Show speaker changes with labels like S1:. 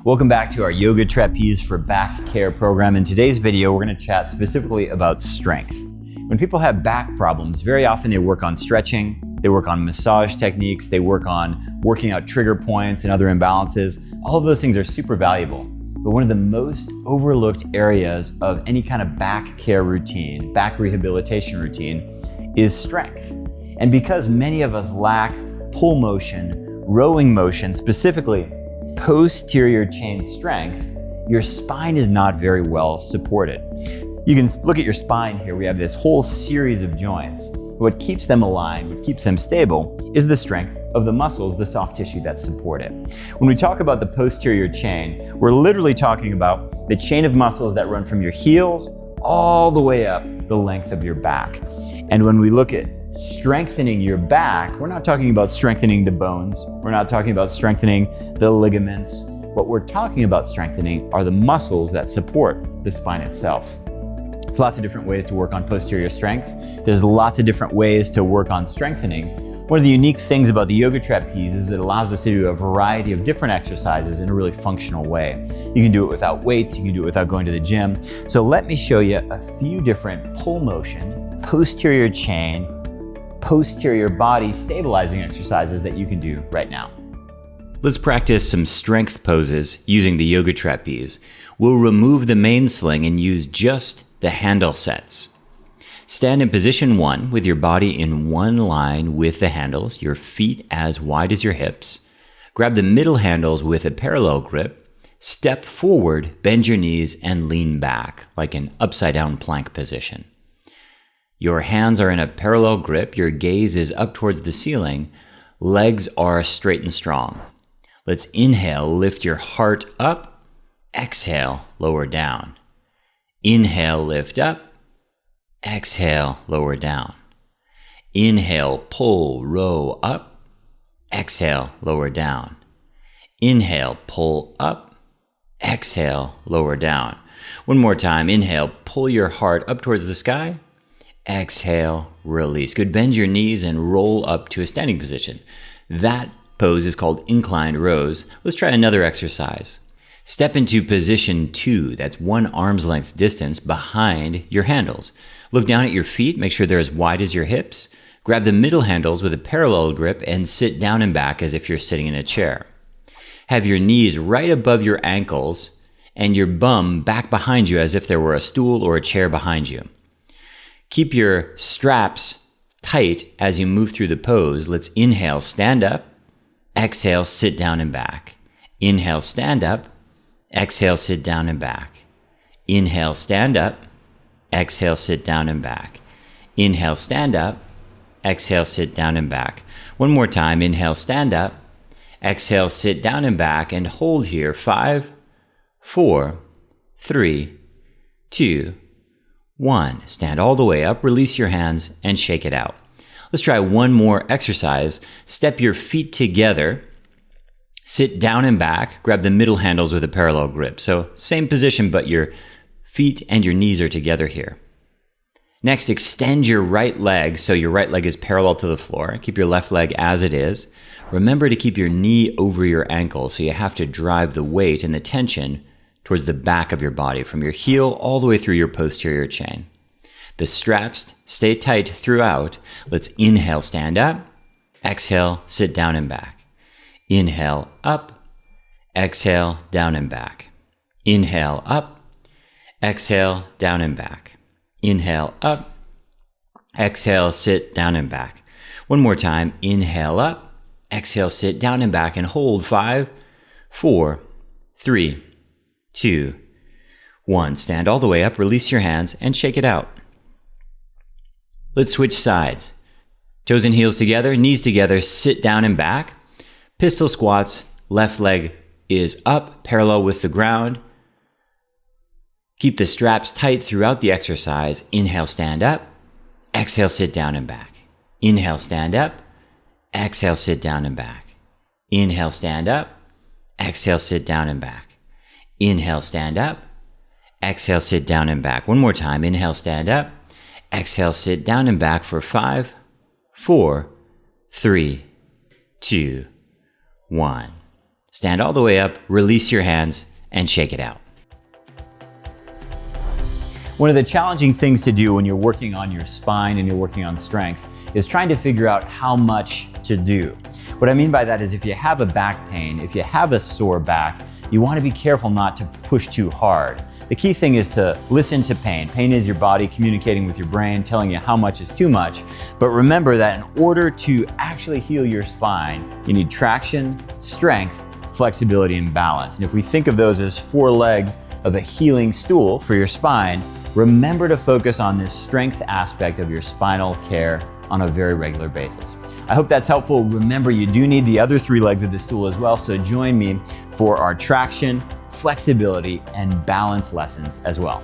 S1: Welcome back to our Yoga Trapeze for Back Care program. In today's video, we're going to chat specifically about strength. When people have back problems, very often they work on stretching, they work on massage techniques, they work on working out trigger points and other imbalances. All of those things are super valuable. But one of the most overlooked areas of any kind of back care routine, back rehabilitation routine, is strength. And because many of us lack pull motion, rowing motion, specifically posterior chain strength, your spine is not very well supported. You can look at your spine here. We have this whole series of joints. What keeps them aligned, what keeps them stable, is the strength of the muscles, the soft tissue that support it. When we talk about the posterior chain, we're literally talking about the chain of muscles that run from your heels all the way up the length of your back. And when we look at strengthening your back, we're not talking about strengthening the bones. We're not talking about strengthening the ligaments. What we're talking about strengthening are the muscles that support the spine itself. There's lots of different ways to work on posterior strength. There's lots of different ways to work on strengthening. One of the unique things about the Yoga Trapeze is it allows us to do a variety of different exercises in a really functional way. You can do it without weights, you can do it without going to the gym. So let me show you a few different pull motion, posterior chain, posterior body stabilizing exercises that you can do right now. Let's practice some strength poses using the Yoga Trapeze. We'll remove the main sling and use just the handle sets. Stand in position 1 with your body in one line with the handles, your feet as wide as your hips. Grab the middle handles with a parallel grip. Step forward, bend your knees, and lean back like an upside down plank position. Your hands are in a parallel grip, your gaze is up towards the ceiling, legs are straight and strong. Let's inhale, lift your heart up, exhale, lower down. Inhale, lift up, exhale, lower down. Inhale, pull, row up, exhale, lower down. Inhale, pull up, exhale, lower down. One more time, inhale, pull your heart up towards the sky. Exhale, release. Good. Bend your knees and roll up to a standing position. That pose is called inclined rows. Let's try another exercise. Step into position 2. That's one arm's length distance behind your handles. Look down at your feet. Make sure they're as wide as your hips. Grab the middle handles with a parallel grip and sit down and back as if you're sitting in a chair. Have your knees right above your ankles and your bum back behind you as if there were a stool or a chair behind you. Keep your straps tight as you move through the pose. Let's inhale, stand up. Exhale, sit down and back. Inhale, stand up. Exhale, sit down and back. Inhale, stand up. Exhale, sit down and back. Inhale, stand up. Exhale, sit down and back. One more time. Inhale, stand up. Exhale, sit down and back and hold here. 5, 4, 3, 2, 1. Stand all the way up, release your hands, and shake it out. Let's try one more exercise. Step your feet together, sit down and back, grab the middle handles with a parallel grip. So same position, but your feet and your knees are together here. Next, extend your right leg so your right leg is parallel to the floor. Keep your left leg as it is. Remember to keep your knee over your ankle, so you have to drive the weight and the tension towards the back of your body, from your heel all the way through your posterior chain. The straps stay tight throughout. Let's inhale, stand up. Exhale, sit down and back. Inhale, up. Exhale, down and back. Inhale, up. Exhale, down and back. Inhale, up. Exhale, sit down and back. One more time. Inhale, up. Exhale, sit down and back and hold. 5, 4, 3, 2, 1. Stand all the way up, release your hands, and shake it out. Let's switch sides. Toes and heels together, knees together, sit down and back. Pistol squats, left leg is up, parallel with the ground. Keep the straps tight throughout the exercise. Inhale, stand up. Exhale, sit down and back. Inhale, stand up. Exhale, sit down and back. Inhale, stand up. Exhale, sit down and back. Inhale, stand up. Exhale, sit down and back. One more time. Inhale, stand up. Exhale, sit down and back for 5, 4, 3, 2, 1. Stand all the way up, release your hands, and shake it out. One of the challenging things to do when you're working on your spine and you're working on strength is trying to figure out how much to do. What I mean by that is if you have a back pain, if you have a sore back, you want to be careful not to push too hard. The key thing is to listen to pain. Pain is your body communicating with your brain, telling you how much is too much. But remember that in order to actually heal your spine, you need traction, strength, flexibility, and balance. And if we think of those as 4 legs of a healing stool for your spine, remember to focus on this strength aspect of your spinal care on a very regular basis. I hope that's helpful. Remember, you do need the other 3 legs of the stool as well, so join me for our traction, flexibility, and balance lessons as well.